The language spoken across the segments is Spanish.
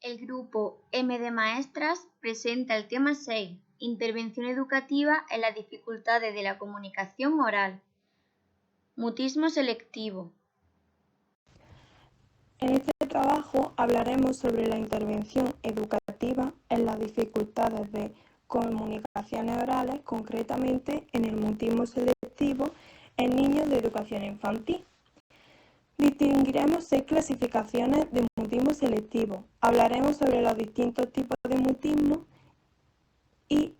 El grupo M de Maestras presenta el tema 6, Intervención educativa en las dificultades de la comunicación oral. Mutismo selectivo. En este trabajo hablaremos sobre la intervención educativa en las dificultades de comunicaciones orales, concretamente en el mutismo selectivo en niños de educación infantil. Distinguiremos 6 clasificaciones de mutismo selectivo. Hablaremos sobre los distintos tipos de mutismo y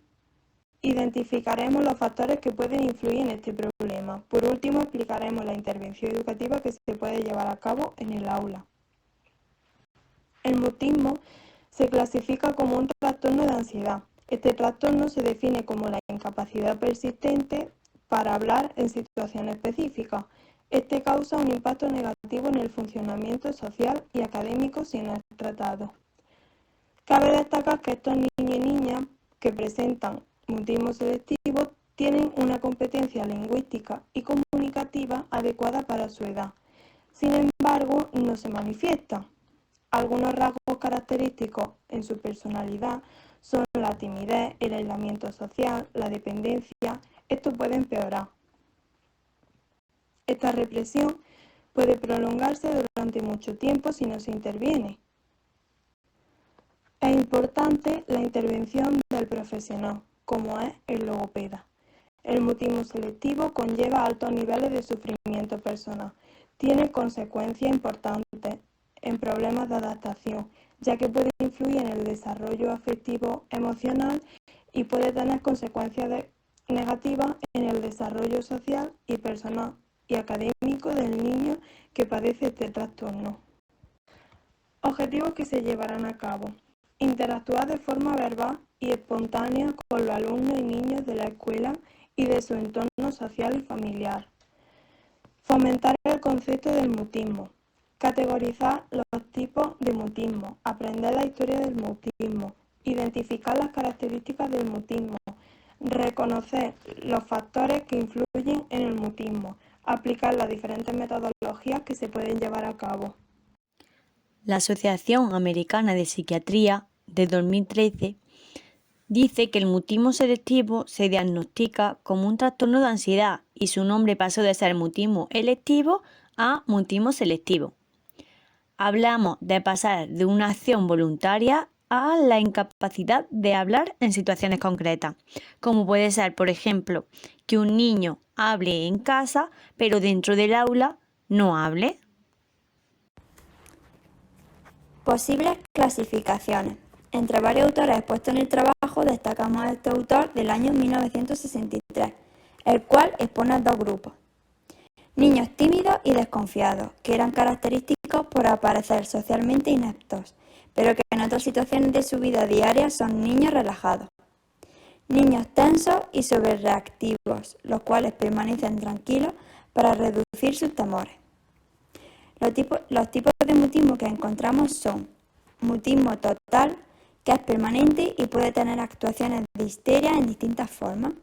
identificaremos los factores que pueden influir en este problema. Por último, explicaremos la intervención educativa que se puede llevar a cabo en el aula. El mutismo se clasifica como un trastorno de ansiedad. Este trastorno se define como la incapacidad persistente para hablar en situaciones específicas. Este causa un impacto negativo en el funcionamiento social y académico si no es tratado. Cabe destacar que estos niños y niñas que presentan mutismo selectivo tienen una competencia lingüística y comunicativa adecuada para su edad. Sin embargo, no se manifiesta. Algunos rasgos característicos en su personalidad son la timidez, el aislamiento social, la dependencia. Esto puede empeorar. Esta represión puede prolongarse durante mucho tiempo si no se interviene. Es importante la intervención del profesional, como es el logopeda. El mutismo selectivo conlleva altos niveles de sufrimiento personal. Tiene consecuencias importantes en problemas de adaptación, ya que puede influir en el desarrollo afectivo emocional y puede tener consecuencias negativas en el desarrollo social y personal y académico del niño que padece este trastorno. Objetivos que se llevarán a cabo. Interactuar de forma verbal y espontánea con los alumnos y niños de la escuela y de su entorno social y familiar. Fomentar el concepto del mutismo. Categorizar los tipos de mutismo. Aprender la historia del mutismo. Identificar las características del mutismo. Reconocer los factores que influyen en el mutismo. Aplicar las diferentes metodologías que se pueden llevar a cabo. La Asociación Americana de Psiquiatría de 2013 dice que el mutismo selectivo se diagnostica como un trastorno de ansiedad y su nombre pasó de ser mutismo electivo a mutismo selectivo. Hablamos de pasar de una acción voluntaria a la incapacidad de hablar en situaciones concretas, como puede ser, por ejemplo, que un niño hable en casa, pero dentro del aula no hable. Posibles clasificaciones. Entre varios autores expuestos en el trabajo, destacamos a este autor del año 1963, el cual expone 2 grupos. Niños tímidos y desconfiados, que eran característicos por aparecer socialmente ineptos, pero que en otras situaciones de su vida diaria son niños relajados. Niños tensos y sobrereactivos, los cuales permanecen tranquilos para reducir sus temores. Los tipos de mutismo que encontramos son mutismo total, que es permanente y puede tener actuaciones de histeria en distintas formas.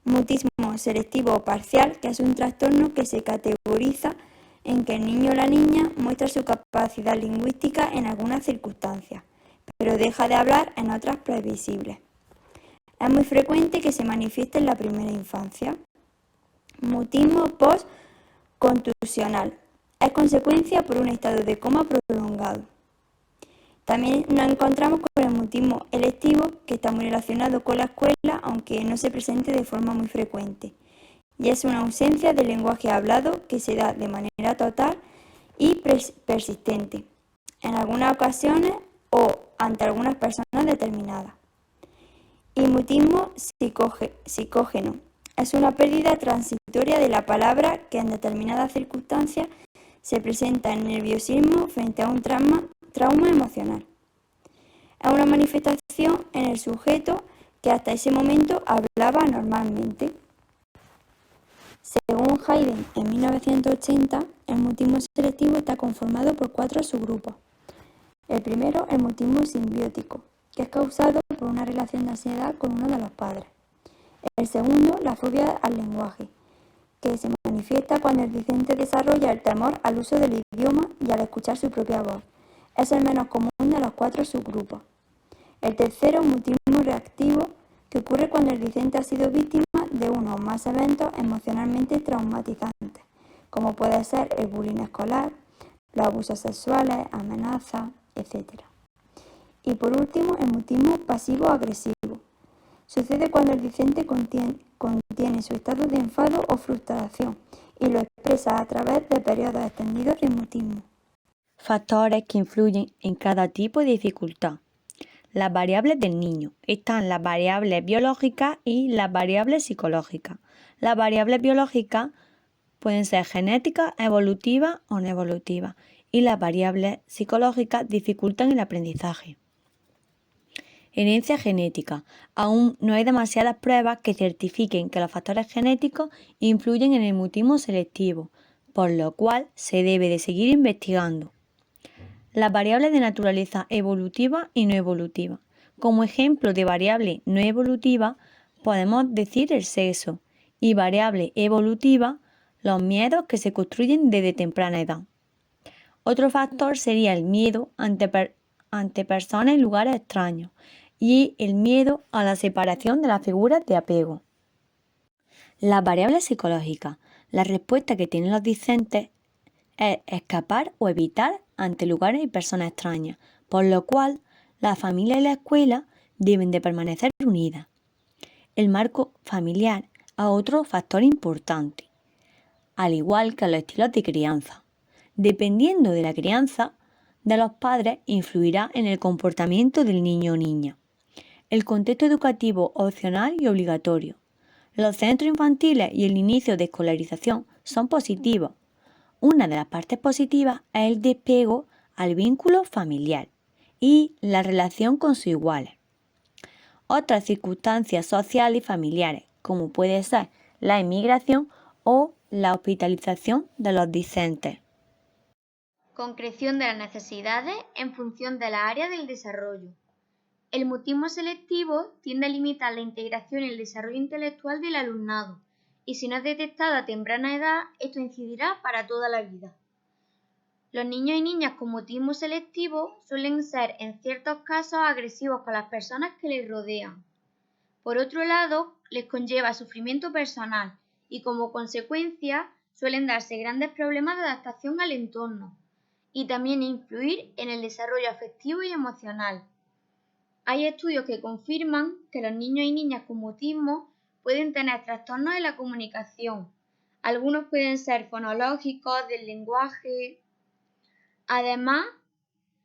Mutismo selectivo o parcial, que es un trastorno que se categoriza en que el niño o la niña muestra su capacidad lingüística en algunas circunstancias, pero deja de hablar en otras previsibles. Es muy frecuente que se manifieste en la primera infancia. Mutismo post-contusional. Es consecuencia por un estado de coma prolongado. También nos encontramos con el mutismo electivo, que está muy relacionado con la escuela, aunque no se presente de forma muy frecuente. Y es una ausencia del lenguaje hablado que se da de manera total y persistente, en algunas ocasiones o ante algunas personas determinadas. Y mutismo psicógeno. Es una pérdida transitoria de la palabra que en determinadas circunstancias se presenta en nerviosismo frente a un trauma emocional. Es una manifestación en el sujeto que hasta ese momento hablaba normalmente. Según Hayden, en 1980, el mutismo selectivo está conformado por 4 subgrupos. El primero, el mutismo simbiótico, que es causado por una relación de ansiedad con uno de los padres. El segundo, la fobia al lenguaje, que se manifiesta cuando el docente desarrolla el temor al uso del idioma y al escuchar su propia voz. Es el menos común de los 4 subgrupos. El tercero, mutismo reactivo, que ocurre cuando el discente ha sido víctima de uno o más eventos emocionalmente traumatizantes, como puede ser el bullying escolar, los abusos sexuales, amenazas, etc. Y por último, el mutismo pasivo-agresivo. Sucede cuando el discente contiene su estado de enfado o frustración y lo expresa a través de periodos extendidos de mutismo. Factores que influyen en cada tipo de dificultad. Las variables del niño. Están las variables biológicas y las variables psicológicas. Las variables biológicas pueden ser genéticas, evolutivas o no evolutivas, y las variables psicológicas dificultan el aprendizaje. Herencia genética. Aún no hay demasiadas pruebas que certifiquen que los factores genéticos influyen en el mutismo selectivo, por lo cual se debe de seguir investigando. Las variables de naturaleza evolutiva y no evolutiva. Como ejemplo de variable no evolutiva podemos decir el sexo y variable evolutiva los miedos que se construyen desde temprana edad. Otro factor sería el miedo ante personas y lugares extraños y el miedo a la separación de las figuras de apego. Las variables psicológicas. La respuesta que tienen los discentes es escapar o evitar ante lugares y personas extrañas, por lo cual la familia y la escuela deben de permanecer unidas. El marco familiar es otro factor importante, al igual que los estilos de crianza. Dependiendo de la crianza de los padres, influirá en el comportamiento del niño o niña. El contexto educativo opcional y obligatorio. Los centros infantiles y el inicio de escolarización son positivos. Una de las partes positivas es el despego al vínculo familiar y la relación con sus iguales. Otras circunstancias sociales y familiares, como puede ser la inmigración o la hospitalización de los discentes. Concreción de las necesidades en función de la área del desarrollo. El mutismo selectivo tiende a limitar la integración y el desarrollo intelectual del alumnado, y si no es detectado a temprana edad, esto incidirá para toda la vida. Los niños y niñas con mutismo selectivo suelen ser en ciertos casos agresivos con las personas que les rodean. Por otro lado, les conlleva sufrimiento personal y como consecuencia suelen darse grandes problemas de adaptación al entorno y también influir en el desarrollo afectivo y emocional. Hay estudios que confirman que los niños y niñas con mutismo pueden tener trastornos en la comunicación. Algunos pueden ser fonológicos, del lenguaje. Además,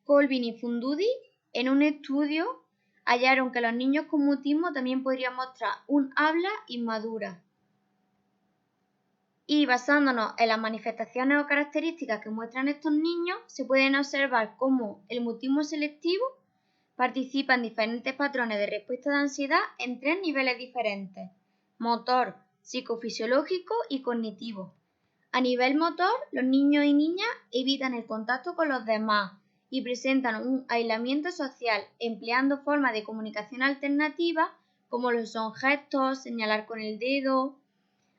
Colvin y Fundudi, en un estudio, hallaron que los niños con mutismo también podrían mostrar un habla inmadura. Y basándonos en las manifestaciones o características que muestran estos niños, se pueden observar cómo el mutismo selectivo participa en diferentes patrones de respuesta de ansiedad en 3 niveles diferentes: motor, psicofisiológico y cognitivo. A nivel motor, los niños y niñas evitan el contacto con los demás y presentan un aislamiento social, empleando formas de comunicación alternativas como lo son gestos, señalar con el dedo.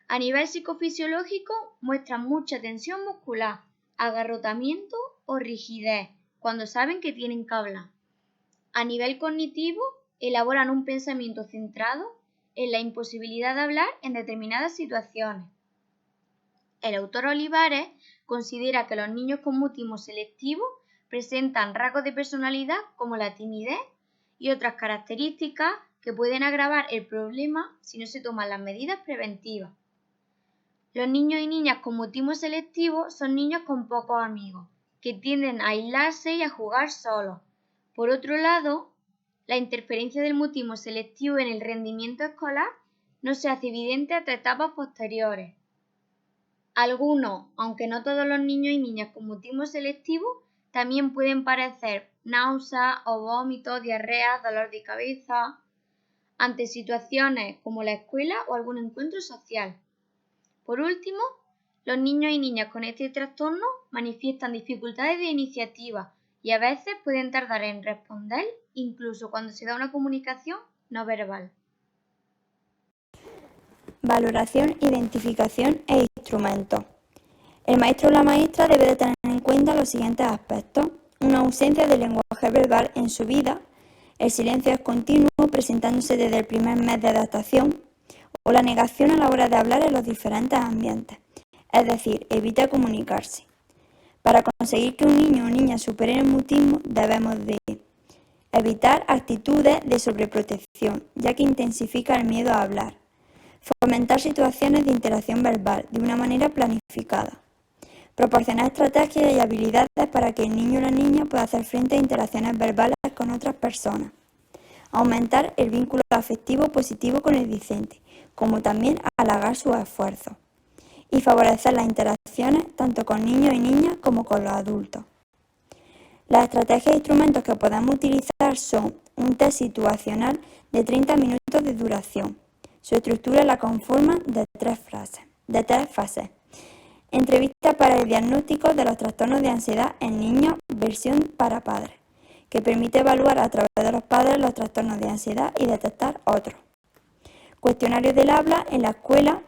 A nivel psicofisiológico, muestran mucha tensión muscular, agarrotamiento o rigidez cuando saben que tienen que hablar. A nivel cognitivo, elaboran un pensamiento centrado en la imposibilidad de hablar en determinadas situaciones. El autor Olivares considera que los niños con mutismo selectivo presentan rasgos de personalidad como la timidez y otras características que pueden agravar el problema si no se toman las medidas preventivas. Los niños y niñas con mutismo selectivo son niños con pocos amigos, que tienden a aislarse y a jugar solos. Por otro lado, la interferencia del mutismo selectivo en el rendimiento escolar no se hace evidente hasta etapas posteriores. Algunos, aunque no todos los niños y niñas con mutismo selectivo, también pueden padecer náuseas o vómitos, diarrea, dolor de cabeza, ante situaciones como la escuela o algún encuentro social. Por último, los niños y niñas con este trastorno manifiestan dificultades de iniciativa y a veces pueden tardar en responder incluso cuando se da una comunicación no verbal. Valoración, identificación e instrumentos. El maestro o la maestra debe de tener en cuenta los siguientes aspectos: una ausencia de lenguaje verbal en su vida, el silencio es continuo presentándose desde el primer mes de adaptación, o la negación a la hora de hablar en los diferentes ambientes, es decir, evita comunicarse. Para conseguir que un niño o niña supere el mutismo, debemos de evitar actitudes de sobreprotección, ya que intensifica el miedo a hablar. Fomentar situaciones de interacción verbal de una manera planificada. Proporcionar estrategias y habilidades para que el niño o la niña pueda hacer frente a interacciones verbales con otras personas. Aumentar el vínculo afectivo positivo con el discente, como también halagar sus esfuerzos. Y favorecer las interacciones tanto con niños y niñas como con los adultos. Las estrategias e instrumentos que podemos utilizar son un test situacional de 30 minutos de duración. Su estructura la conforman de tres fases. Entrevista para el diagnóstico de los trastornos de ansiedad en niños, versión para padres, que permite evaluar a través de los padres los trastornos de ansiedad y detectar otros. Cuestionario del habla en la escuela,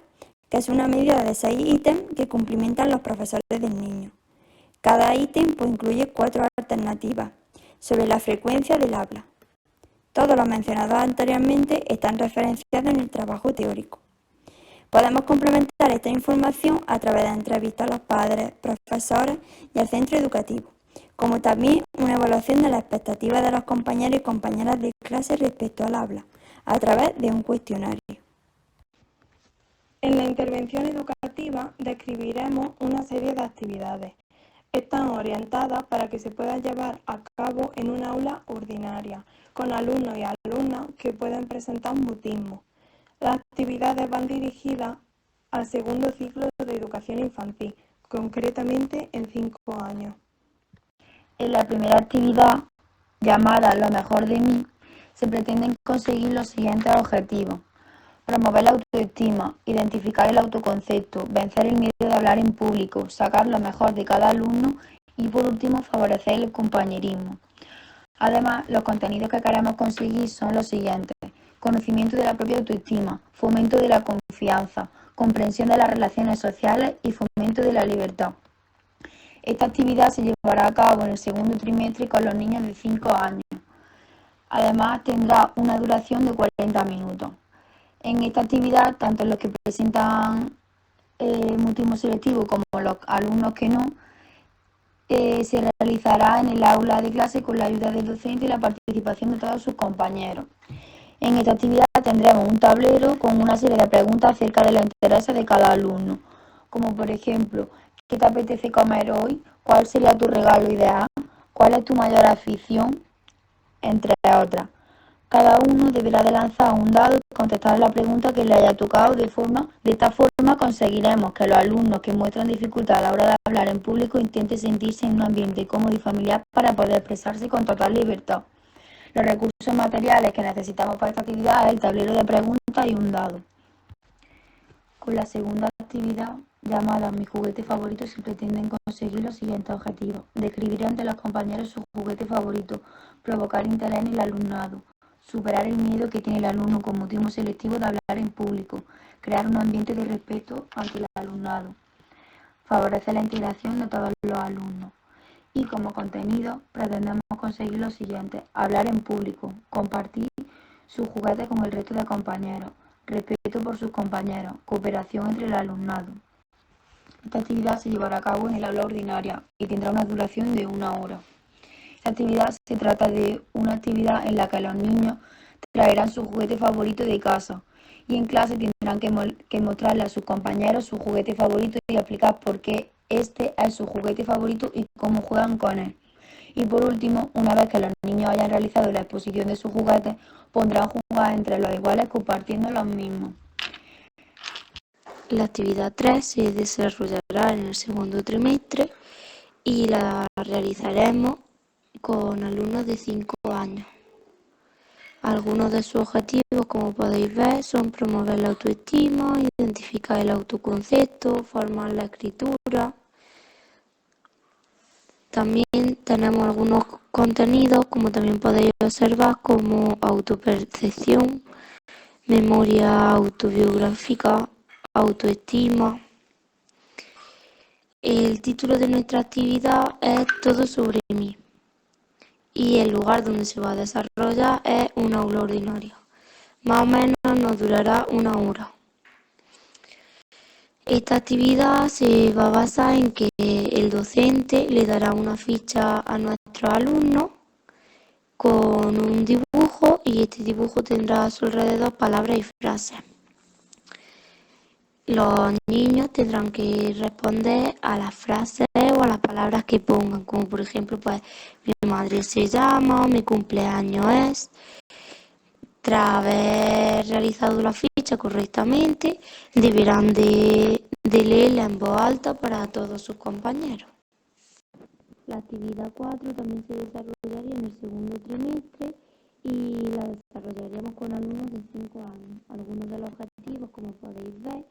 que es una medida de 6 ítems que cumplimentan los profesores del niño. Cada ítem incluye 4 alternativas sobre la frecuencia del habla. Todo lo mencionado anteriormente están referenciados en el trabajo teórico. Podemos complementar esta información a través de entrevistas a los padres, profesores y al centro educativo, como también una evaluación de las expectativas de los compañeros y compañeras de clase respecto al habla, a través de un cuestionario. En la intervención educativa describiremos una serie de actividades. Están orientadas para que se puedan llevar a cabo en un aula ordinaria, con alumnos y alumnas que pueden presentar mutismo. Las actividades van dirigidas al segundo ciclo de educación infantil, concretamente en 5 años. En la primera actividad, llamada Lo mejor de mí, se pretenden conseguir los siguientes objetivos: promover la autoestima, identificar el autoconcepto, vencer el miedo de hablar en público, sacar lo mejor de cada alumno y, por último, favorecer el compañerismo. Además, los contenidos que queremos conseguir son los siguientes: conocimiento de la propia autoestima, fomento de la confianza, comprensión de las relaciones sociales y fomento de la libertad. Esta actividad se llevará a cabo en el segundo trimestre con los niños de 5 años. Además, tendrá una duración de 40 minutos. En esta actividad, tanto los que presentan mutismo selectivo como los alumnos que no, se realizará en el aula de clase con la ayuda del docente y la participación de todos sus compañeros. En esta actividad tendremos un tablero con una serie de preguntas acerca de los intereses de cada alumno, como por ejemplo: ¿qué te apetece comer hoy? ¿Cuál sería tu regalo ideal? ¿Cuál es tu mayor afición? Entre otras. Cada uno deberá de lanzar un dado y contestar la pregunta que le haya tocado. De esta forma conseguiremos que los alumnos que muestran dificultad a la hora de hablar en público intenten sentirse en un ambiente cómodo y familiar para poder expresarse con total libertad. Los recursos materiales que necesitamos para esta actividad es el tablero de preguntas y un dado. Con la segunda actividad, llamada Mi juguete favorito, se pretenden conseguir los siguientes objetivos: describir ante los compañeros su juguete favorito, provocar interés en el alumnado, superar el miedo que tiene el alumno con mutismo selectivo de hablar en público, crear un ambiente de respeto ante el alumnado, favorecer la integración de todos los alumnos. Y como contenido, pretendemos conseguir lo siguiente: hablar en público, compartir sus juguetes con el resto de compañeros, respeto por sus compañeros, cooperación entre el alumnado. Esta actividad se llevará a cabo en el aula ordinaria y tendrá una duración de 1 hora. Esta actividad se trata de una actividad en la que los niños traerán su juguete favorito de casa y en clase tendrán que mostrarle a sus compañeros su juguete favorito y explicar por qué este es su juguete favorito y cómo juegan con él. Y por último, una vez que los niños hayan realizado la exposición de sus juguetes, podrán jugar entre los iguales compartiendo los mismos. La actividad 3 se desarrollará en el segundo trimestre y la realizaremos con alumnos de 5 años. Algunos de sus objetivos, como podéis ver, son promover la autoestima, identificar el autoconcepto, formar la escritura. También tenemos algunos contenidos, como también podéis observar, como autopercepción, memoria autobiográfica, autoestima. El título de nuestra actividad es Todo sobre mí. y el lugar donde se va a desarrollar es un aula ordinaria. Más o menos nos durará 1 hora. Esta actividad se va a basar en que el docente le dará una ficha a nuestros alumnos con un dibujo y este dibujo tendrá a su alrededor palabras y frases. Los niños tendrán que responder a las frases o a las palabras que pongan, como por ejemplo, pues mi madre se llama, mi cumpleaños es. Tras haber realizado la ficha correctamente, deberán de leerla en voz alta para todos sus compañeros. La actividad 4 también se desarrollaría en el segundo trimestre y la desarrollaríamos con alumnos de 5 años. Algunos de los objetivos, como podéis ver,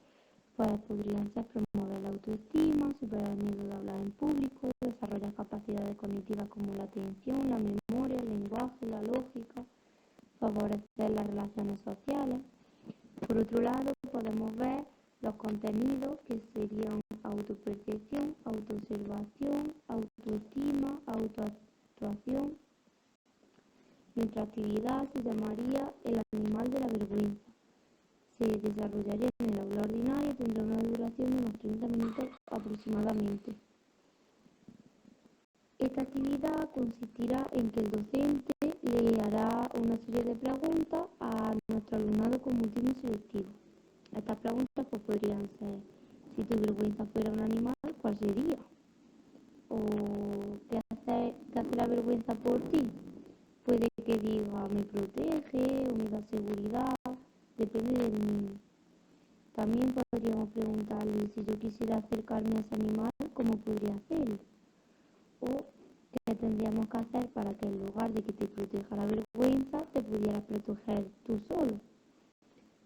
pues podrían ser promover la autoestima, superar el miedo de hablar en público, desarrollar capacidades cognitivas como la atención, la memoria, el lenguaje, la lógica, favorecer las relaciones sociales. Por otro lado, podemos ver los contenidos que serían autopercepción, autoobservación, autoestima, autoactuación. Nuestra actividad se llamaría el animal de la vergüenza. Se desarrollaría en el aula ordinaria y tendrá una duración de unos 30 minutos aproximadamente. Esta actividad consistirá en que el docente le hará una serie de preguntas a nuestro alumnado con múltiples selectivos. Estas preguntas pues, podrían ser: si tu vergüenza fuera un animal, ¿cuál sería? ¿O qué hace la vergüenza por ti? Puede que diga me protege o me da seguridad, depende del niño. También podríamos preguntarle: si yo quisiera acercarme a ese animal, ¿cómo podría hacerlo? O qué tendríamos que hacer para que en lugar de que te proteja la vergüenza, te pudieras proteger tú solo.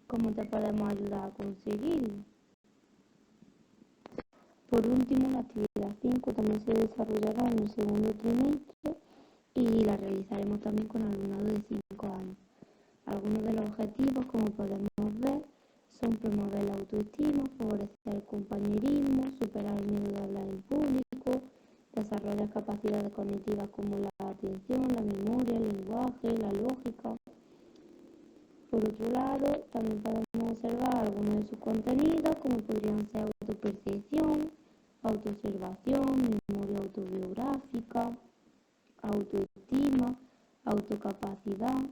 ¿Cómo te podemos ayudar a conseguirlo? Por último, la actividad 5 también se desarrollará en el segundo trimestre y la realizaremos también con alumnado de 5 años. Algunos de los objetivos, como podemos ver, son promover la autoestima, favorecer el compañerismo, superar el miedo de hablar en público, desarrollar capacidades cognitivas como la atención, la memoria, el lenguaje, la lógica. Por otro lado, también podemos observar algunos de sus contenidos, como podrían ser autopercepción, autoobservación, memoria autobiográfica, autoestima, autocapacidad.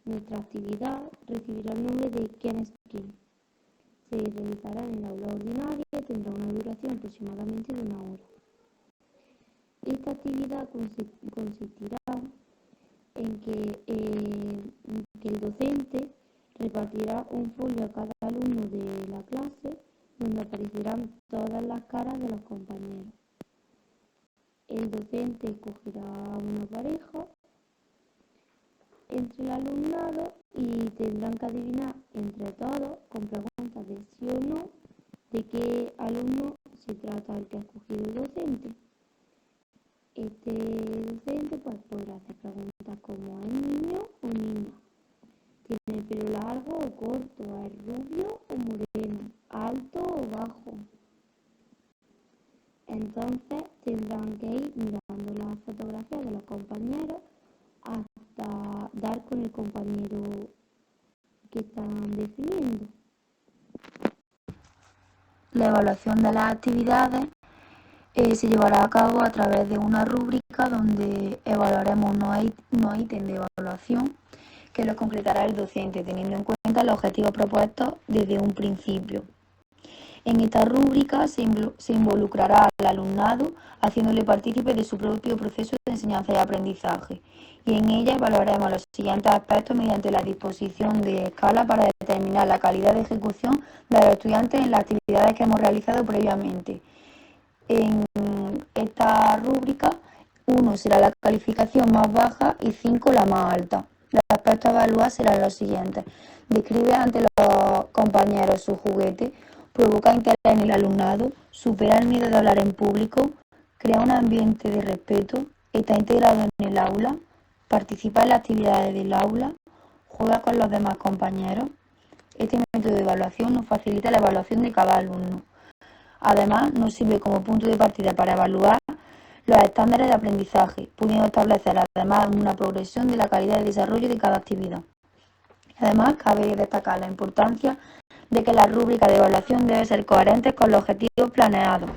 Nuestra actividad recibirá el nombre de ¿Quién es quién? Se realizará en el aula ordinaria y tendrá una duración aproximadamente de 1 hora. Esta actividad consistirá en que el docente repartirá un folio a cada alumno de la clase donde aparecerán todas las caras de los compañeros. El docente escogerá una pareja entre el alumnado y tendrán que adivinar entre todos, con preguntas de sí o no, de qué alumno se trata el que ha escogido el docente. Este docente pues, podrá hacer preguntas como: ¿es niño o niña? ¿Tiene el pelo largo o corto? ¿Es rubio o moreno? ¿Alto o bajo? Entonces tendrán que ir mirando las fotografías de los compañeros hasta dar con el compañero que están definiendo. La evaluación de las actividades se llevará a cabo a través de una rúbrica donde evaluaremos unos ítems de evaluación que los concretará el docente, teniendo en cuenta los objetivos propuestos desde un principio. En esta rúbrica se involucrará al alumnado haciéndole partícipe de su propio proceso de enseñanza y aprendizaje, y en ella evaluaremos los siguientes aspectos mediante la disposición de escalas para determinar la calidad de ejecución de los estudiantes en las actividades que hemos realizado previamente. En esta rúbrica, 1 será la calificación más baja y 5 la más alta. Los aspectos a evaluar serán los siguientes: describe ante los compañeros su juguete, provoca interés en el alumnado, supera el miedo de hablar en público, crea un ambiente de respeto, está integrado en el aula, participa en las actividades del aula, juega con los demás compañeros. Este método de evaluación nos facilita la evaluación de cada alumno. Además, nos sirve como punto de partida para evaluar los estándares de aprendizaje, pudiendo establecer además una progresión de la calidad de desarrollo de cada actividad. Además, cabe destacar la importancia de que la rúbrica de evaluación debe ser coherente con los objetivos planeados